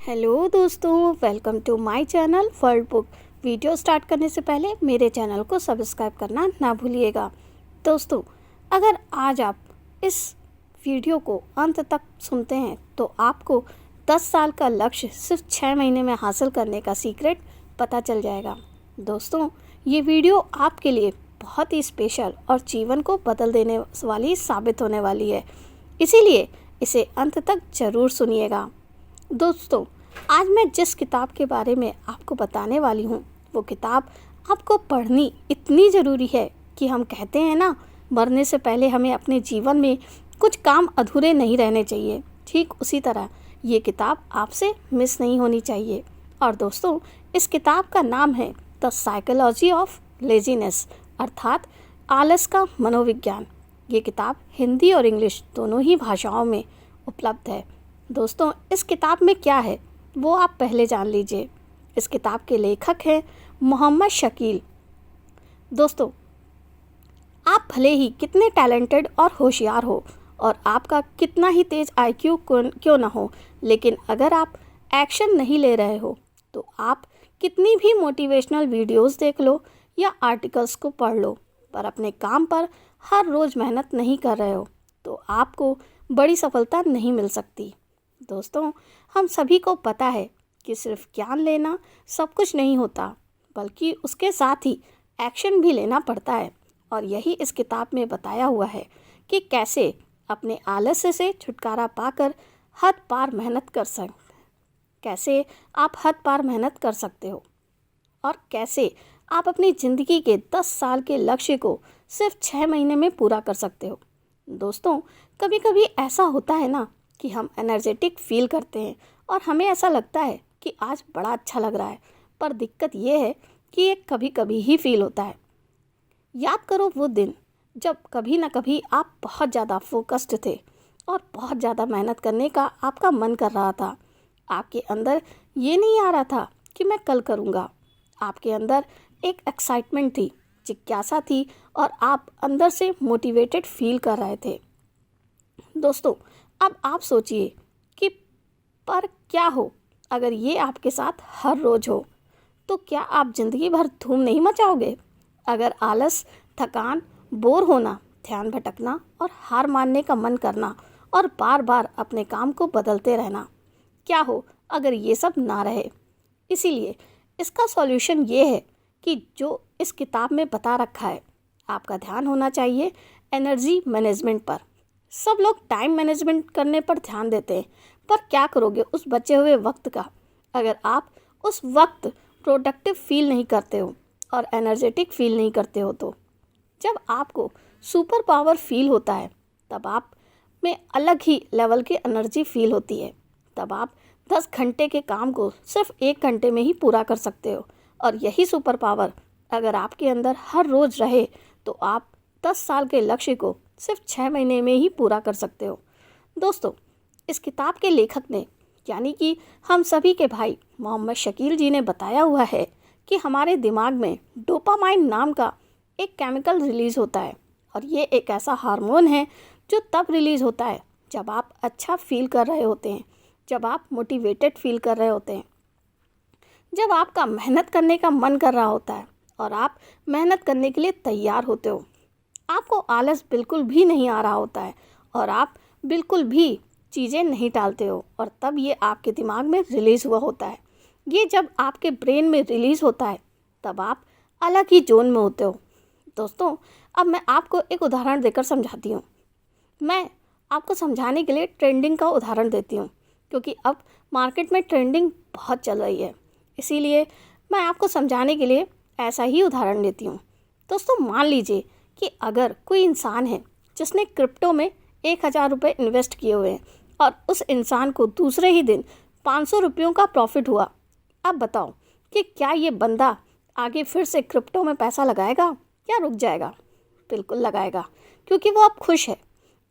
Hello दोस्तों, welcome to my channel World Book. Video start करने से पहले मेरे चैनल को सब्सक्राइब करना ना भूलिएगा। दोस्तों, अगर आज आप इस वीडियो को अंत तक सुनते हैं तो आपको 10 साल का लक्ष्य सिर्फ 6 महीने में हासिल करने का सीक्रेट पता चल जाएगा। दोस्तों, ये वीडियो आपके लिए बहुत ही स्पेशल और जीवन को बदल देने वाली साबित होने वाली है, इसीलिए इसे अंत तक ज़रूर सुनिएगा। दोस्तों, आज मैं जिस किताब के बारे में आपको बताने वाली हूँ वो किताब आपको पढ़नी इतनी ज़रूरी है कि हम कहते हैं ना, मरने से पहले हमें अपने जीवन में कुछ काम अधूरे नहीं रहने चाहिए। ठीक उसी तरह ये किताब आपसे मिस नहीं होनी चाहिए। और दोस्तों, इस किताब का नाम है द साइकोलॉजी ऑफ लेजीनेस, अर्थात आलस का मनोविज्ञान। ये किताब हिंदी और इंग्लिश दोनों ही भाषाओं में उपलब्ध है। दोस्तों, इस किताब में क्या है वो आप पहले जान लीजिए। इस किताब के लेखक हैं मोहम्मद शकील। दोस्तों, आप भले ही कितने टैलेंटेड और होशियार हो और आपका कितना ही तेज आईक्यू क्यों ना हो, लेकिन अगर आप एक्शन नहीं ले रहे हो तो आप कितनी भी मोटिवेशनल वीडियोस देख लो या आर्टिकल्स को पढ़ लो, पर अपने काम पर हर रोज़ मेहनत नहीं कर रहे हो तो आपको बड़ी सफलता नहीं मिल सकती। दोस्तों, हम सभी को पता है कि सिर्फ ज्ञान लेना सब कुछ नहीं होता, बल्कि उसके साथ ही एक्शन भी लेना पड़ता है। और यही इस किताब में बताया हुआ है कि कैसे अपने आलस्य से छुटकारा पाकर हद पार मेहनत कर कैसे आप हद पार मेहनत कर सकते हो और कैसे आप अपनी ज़िंदगी के 10 साल के लक्ष्य को सिर्फ 6 महीने में पूरा कर सकते हो। दोस्तों, कभी कभी ऐसा होता है ना कि हम एनर्जेटिक फील करते हैं और हमें ऐसा लगता है कि आज बड़ा अच्छा लग रहा है, पर दिक्कत ये है कि ये कभी कभी ही फील होता है। याद करो वो दिन जब कभी ना कभी आप बहुत ज़्यादा फोकस्ड थे और बहुत ज़्यादा मेहनत करने का आपका मन कर रहा था। आपके अंदर ये नहीं आ रहा था कि मैं कल करूँगा। आपके अंदर एक एक्साइटमेंट थी, जिज्ञासा थी और आप अंदर से मोटिवेटेड फील कर रहे थे। दोस्तों, अब आप सोचिए कि पर क्या हो अगर ये आपके साथ हर रोज़ हो, तो क्या आप ज़िंदगी भर धूम नहीं मचाओगे? अगर आलस, थकान, बोर होना, ध्यान भटकना और हार मानने का मन करना और बार बार अपने काम को बदलते रहना, क्या हो अगर ये सब ना रहे? इसीलिए इसका सॉल्यूशन ये है कि जो इस किताब में बता रखा है, आपका ध्यान होना चाहिए एनर्जी मैनेजमेंट पर। सब लोग टाइम मैनेजमेंट करने पर ध्यान देते हैं, पर क्या करोगे उस बचे हुए वक्त का अगर आप उस वक्त प्रोडक्टिव फील नहीं करते हो और एनर्जेटिक फील नहीं करते हो? तो जब आपको सुपर पावर फील होता है तब आप में अलग ही लेवल की एनर्जी फील होती है। तब आप 10 घंटे के काम को सिर्फ 1 घंटे में ही पूरा कर सकते हो। और यही सुपर पावर अगर आपके अंदर हर रोज़ रहे तो आप 10 साल के लक्ष्य को सिर्फ 6 महीने में ही पूरा कर सकते हो। दोस्तों, इस किताब के लेखक ने, यानी कि हम सभी के भाई मोहम्मद शकील जी ने बताया हुआ है कि हमारे दिमाग में डोपामाइन नाम का एक केमिकल रिलीज़ होता है और ये एक ऐसा हार्मोन है जो तब रिलीज़ होता है जब आप अच्छा फील कर रहे होते हैं, जब आप मोटिवेटेड फील कर रहे होते हैं, जब आपका मेहनत करने का मन कर रहा होता है और आप मेहनत करने के लिए तैयार होते हो। आपको आलस बिल्कुल भी नहीं आ रहा होता है और आप बिल्कुल भी चीज़ें नहीं टालते हो, और तब ये आपके दिमाग में रिलीज़ हुआ होता है। ये जब आपके ब्रेन में रिलीज़ होता है तब आप अलग ही जोन में होते हो। दोस्तों, अब मैं आपको एक उदाहरण देकर समझाती हूँ। मैं आपको समझाने के लिए ट्रेंडिंग का उदाहरण देती हूँ, क्योंकि अब मार्केट में ट्रेंडिंग बहुत चल रही है, इसीलिए मैं आपको समझाने के लिए ऐसा ही उदाहरण लेती हूँ। दोस्तों, मान लीजिए कि अगर कोई इंसान है जिसने क्रिप्टो में 1000 रुपये इन्वेस्ट किए हुए हैं और उस इंसान को दूसरे ही दिन 500 रुपयों का प्रॉफिट हुआ। अब बताओ कि क्या ये बंदा आगे फिर से क्रिप्टो में पैसा लगाएगा या रुक जाएगा? बिल्कुल लगाएगा, क्योंकि वो अब खुश है,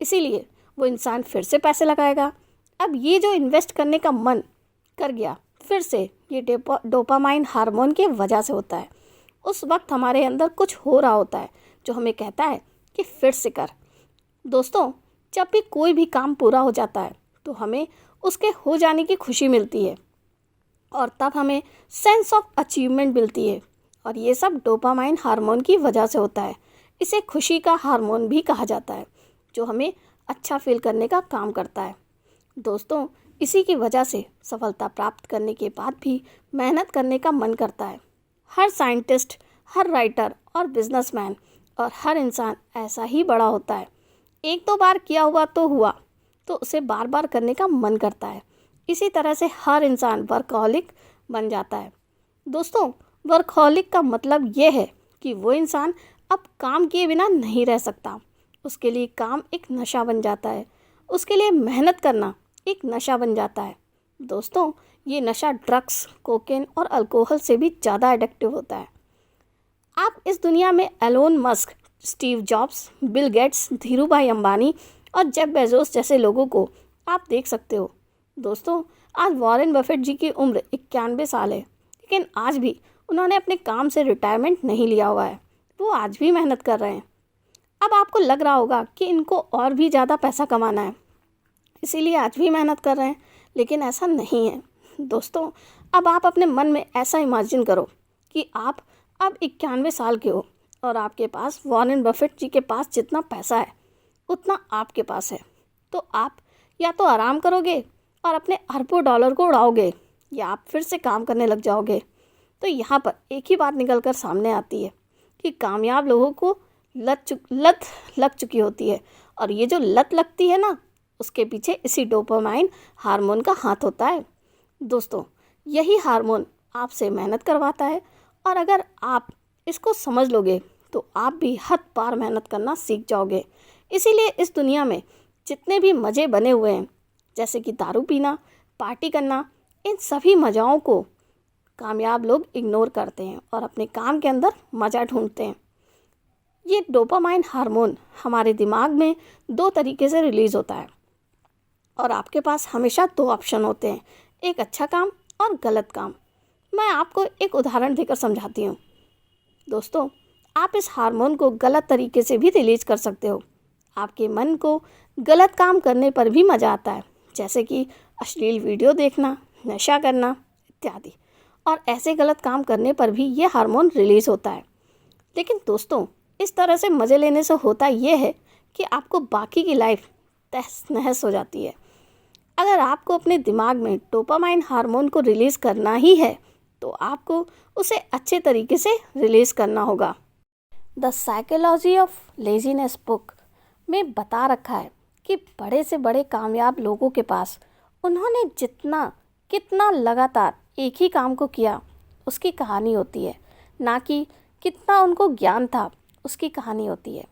इसीलिए वो इंसान फिर से पैसे लगाएगा। अब ये जो इन्वेस्ट करने का मन कर गया, फिर से ये डोपामाइन हार्मोन की वजह से होता है। उस वक्त हमारे अंदर कुछ हो रहा होता है जो हमें कहता है कि फिर से कर। दोस्तों, जब भी कोई भी काम पूरा हो जाता है तो हमें उसके हो जाने की खुशी मिलती है, और तब हमें सेंस ऑफ अचीवमेंट मिलती है। और ये सब डोपामाइन हार्मोन की वजह से होता है। इसे खुशी का हार्मोन भी कहा जाता है, जो हमें अच्छा फील करने का काम करता है। दोस्तों, इसी की वजह से सफलता प्राप्त करने के बाद भी मेहनत करने का मन करता है। हर साइंटिस्ट, हर राइटर और बिजनेसमैन और हर इंसान ऐसा ही बड़ा होता है। एक दो बार किया हुआ तो हुआ, तो उसे बार बार करने का मन करता है। इसी तरह से हर इंसान वर्कहॉलिक बन जाता है। दोस्तों, वर्कहॉलिक का मतलब ये है कि वो इंसान अब काम किए बिना नहीं रह सकता। उसके लिए काम एक नशा बन जाता है। उसके लिए मेहनत करना एक नशा बन जाता है। दोस्तों, ये नशा ड्रग्स, कोकेन और अल्कोहल से भी ज़्यादा एडिक्टिव होता है। आप इस दुनिया में Elon Musk, Steve Jobs, Bill Gates, Dhirubhai Ambani और जेफ बेजोस जैसे लोगों को आप देख सकते हो। दोस्तों, आज वॉरेन बफेट जी की उम्र 91 साल है, लेकिन आज भी उन्होंने अपने काम से रिटायरमेंट नहीं लिया हुआ है। वो आज भी मेहनत कर रहे हैं। अब आपको लग रहा होगा कि इनको और भी ज़्यादा पैसा कमाना है, इसीलिए आज भी मेहनत कर रहे हैं, लेकिन ऐसा नहीं है। दोस्तों, अब आप अपने मन में ऐसा इमेजिन करो कि आप अब 91 साल के हो और आपके पास वॉरेन बफेट जी के पास जितना पैसा है उतना आपके पास है। तो आप या तो आराम करोगे और अपने अरबों डॉलर को उड़ाओगे, या आप फिर से काम करने लग जाओगे। तो यहाँ पर एक ही बात निकल कर सामने आती है कि कामयाब लोगों को लत लग चुकी होती है। और ये जो लत लगती है ना, उसके पीछे इसी डोपामाइन हार्मोन का हाथ होता है। दोस्तों, यही हार्मोन आपसे मेहनत करवाता है, और अगर आप इसको समझ लोगे तो आप भी हद पार मेहनत करना सीख जाओगे। इसीलिए इस दुनिया में जितने भी मज़े बने हुए हैं, जैसे कि दारू पीना, पार्टी करना, इन सभी मज़ाओं को कामयाब लोग इग्नोर करते हैं और अपने काम के अंदर मज़ा ढूंढते हैं। ये डोपामाइन हार्मोन हमारे दिमाग में 2 तरीके से रिलीज़ होता है, और आपके पास हमेशा 2 ऑप्शन होते हैं, एक अच्छा काम और गलत काम। मैं आपको एक उदाहरण देकर समझाती हूँ। दोस्तों, आप इस हार्मोन को गलत तरीके से भी रिलीज कर सकते हो। आपके मन को गलत काम करने पर भी मज़ा आता है, जैसे कि अश्लील वीडियो देखना, नशा करना इत्यादि। और ऐसे गलत काम करने पर भी ये हार्मोन रिलीज़ होता है। लेकिन दोस्तों, इस तरह से मज़े लेने से होता ये है कि आपको बाकी की लाइफ तहस नहस हो जाती है। अगर आपको अपने दिमाग में डोपामाइन हार्मोन को रिलीज़ करना ही है, तो आपको उसे अच्छे तरीके से रिलीज़ करना होगा। The psychology of laziness book में बता रखा है कि बड़े से बड़े कामयाब लोगों के पास उन्होंने कितना लगातार एक ही काम को किया उसकी कहानी होती है, ना कि कितना उनको ज्ञान था उसकी कहानी होती है।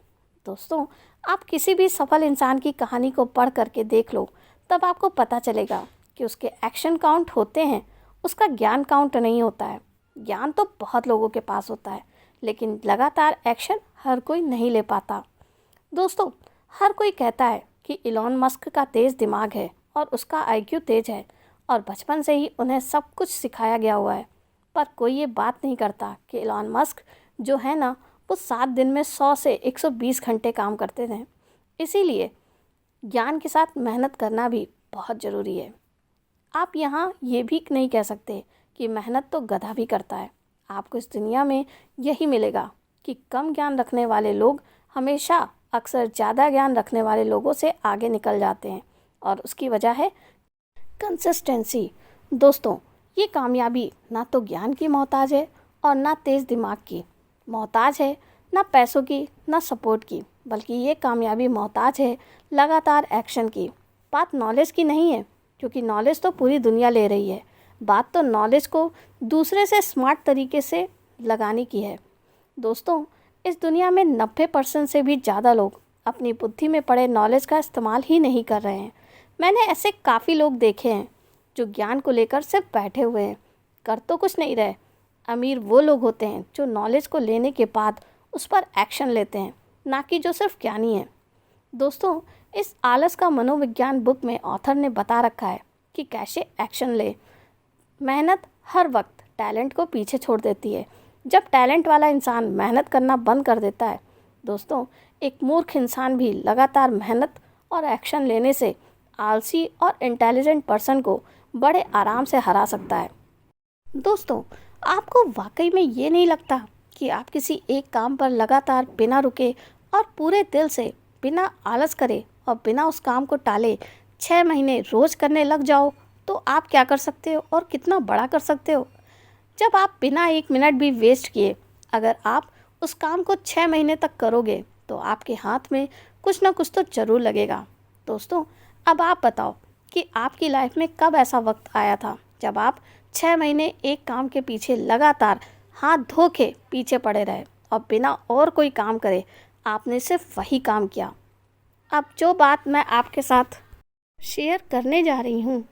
दोस्तों, आप किसी भी सफल इंसान की कहानी को पढ़ करके देख लो, तब आपको पता चलेगा कि उसके एक्शन काउंट होते हैं, उसका ज्ञान काउंट नहीं होता है। ज्ञान तो बहुत लोगों के पास होता है, लेकिन लगातार एक्शन हर कोई नहीं ले पाता। दोस्तों, हर कोई कहता है कि इलॉन मस्क का तेज़ दिमाग है और उसका IQ तेज है, और बचपन से ही उन्हें सब कुछ सिखाया गया हुआ है। पर कोई ये बात नहीं करता कि इलॉन मस्क जो है ना, वो 7 दिन में 100 से 120 घंटे काम करते थे। इसीलिए ज्ञान के साथ मेहनत करना भी बहुत ज़रूरी है। आप यहाँ ये भी नहीं कह सकते कि मेहनत तो गधा भी करता है। आपको इस दुनिया में यही मिलेगा कि कम ज्ञान रखने वाले लोग हमेशा अक्सर ज़्यादा ज्ञान रखने वाले लोगों से आगे निकल जाते हैं, और उसकी वजह है कंसिस्टेंसी। दोस्तों, ये कामयाबी ना तो ज्ञान की मोहताज है और ना तेज़ दिमाग की मोहताज है, ना पैसों की, ना सपोर्ट की, बल्कि ये कामयाबी मोहताज है लगातार एक्शन की। बात नॉलेज की नहीं है, क्योंकि नॉलेज तो पूरी दुनिया ले रही है। बात तो नॉलेज को दूसरे से स्मार्ट तरीके से लगाने की है। दोस्तों, इस दुनिया में 90% से भी ज़्यादा लोग अपनी बुद्धि में पड़े नॉलेज का इस्तेमाल ही नहीं कर रहे हैं। मैंने ऐसे काफ़ी लोग देखे हैं जो ज्ञान को लेकर सिर्फ बैठे हुए हैं, कर तो कुछ नहीं रहे। अमीर वो लोग होते हैं जो नॉलेज को लेने के बाद उस पर एक्शन लेते हैं, ना कि जो सिर्फ ज्ञानी हैं। दोस्तों, इस आलस का मनोविज्ञान बुक में ऑथर ने बता रखा है कि कैसे एक्शन ले। मेहनत हर वक्त टैलेंट को पीछे छोड़ देती है। जब टैलेंट वाला इंसान मेहनत करना बंद कर देता है, दोस्तों, एक मूर्ख इंसान भी लगातार मेहनत और एक्शन लेने से आलसी और इंटेलिजेंट पर्सन को बड़े आराम से हरा सकता है। दोस्तों, आपको वाकई में ये नहीं लगता कि आप किसी एक काम पर लगातार बिना रुके और पूरे दिल से, बिना आलस करे और बिना उस काम को टाले 6 महीने रोज़ करने लग जाओ, तो आप क्या कर सकते हो और कितना बड़ा कर सकते हो? जब आप बिना 1 मिनट भी वेस्ट किए अगर आप उस काम को 6 महीने तक करोगे, तो आपके हाथ में कुछ ना कुछ तो ज़रूर लगेगा। दोस्तों, अब आप बताओ कि आपकी लाइफ में कब ऐसा वक्त आया था जब आप 6 महीने एक काम के पीछे लगातार हाथ धो के पीछे पड़े रहे और बिना और कोई काम करे आपने सिर्फ वही काम किया। अब जो बात मैं आपके साथ शेयर करने जा रही हूँ,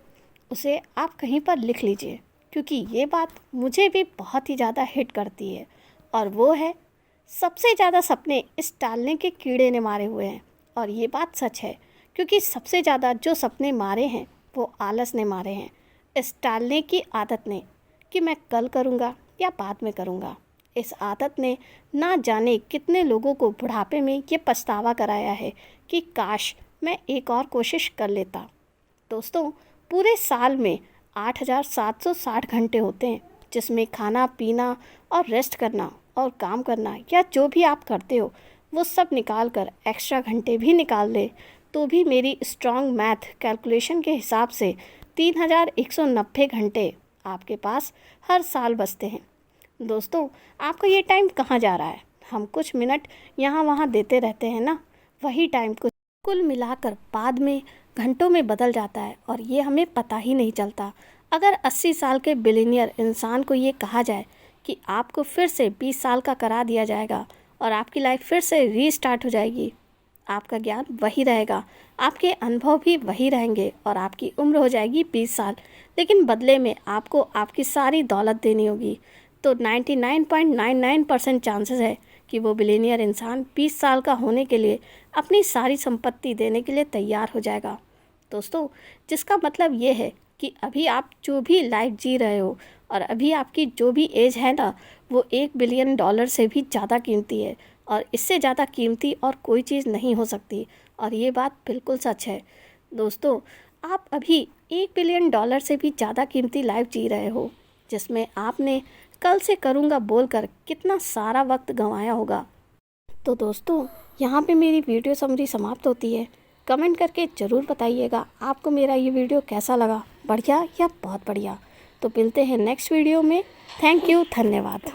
उसे आप कहीं पर लिख लीजिए, क्योंकि ये बात मुझे भी बहुत ही ज़्यादा हिट करती है। और वो है, सबसे ज़्यादा सपने इस टालने के कीड़े ने मारे हुए हैं। और ये बात सच है, क्योंकि सबसे ज़्यादा जो सपने मारे हैं वो आलस ने मारे हैं, इस टालने की आदत ने, कि मैं कल करूँगा या बाद में करूँगा। इस आदत ने ना जाने कितने लोगों को बुढ़ापे में ये पछतावा कराया है कि काश मैं एक और कोशिश कर लेता। दोस्तों, पूरे साल में 8,760 घंटे होते हैं, जिसमें खाना पीना और रेस्ट करना और काम करना या जो भी आप करते हो वो सब निकाल कर एक्स्ट्रा घंटे भी निकाल ले, तो भी मेरी स्ट्रॉन्ग मैथ कैलकुलेशन के हिसाब से 3,190 घंटे आपके पास हर साल बचते हैं। दोस्तों, आपका ये टाइम कहाँ जा रहा है? हम कुछ मिनट यहाँ वहाँ देते रहते हैं ना, वही टाइम कुल मिलाकर बाद में घंटों में बदल जाता है और ये हमें पता ही नहीं चलता। अगर 80 साल के बिलीनियर इंसान को ये कहा जाए कि आपको फिर से 20 साल का करा दिया जाएगा और आपकी लाइफ फिर से रीस्टार्ट हो जाएगी, आपका ज्ञान वही रहेगा, आपके अनुभव भी वही रहेंगे और आपकी उम्र हो जाएगी 20 साल, लेकिन बदले में आपको आपकी सारी दौलत देनी होगी, तो 99.99% चांसेस है कि वो बिलीनियर इंसान 20 साल का होने के लिए अपनी सारी संपत्ति देने के लिए तैयार हो जाएगा। दोस्तों, जिसका मतलब ये है कि अभी आप जो भी लाइफ जी रहे हो और अभी आपकी जो भी एज है ना, वो $1 बिलियन से भी ज़्यादा कीमती है और इससे ज़्यादा कीमती और कोई चीज़ नहीं हो सकती। और ये बात बिल्कुल सच है। दोस्तों, आप अभी $1 बिलियन से भी ज़्यादा कीमती लाइफ जी रहे हो, जिसमें आपने कल से करूँगा बोलकर कितना सारा वक्त गंवाया होगा। तो दोस्तों, यहाँ पे मेरी वीडियो समरी समाप्त होती है। कमेंट करके ज़रूर बताइएगा आपको मेरा ये वीडियो कैसा लगा, बढ़िया या बहुत बढ़िया। तो मिलते हैं नेक्स्ट वीडियो में। थैंक यू, धन्यवाद।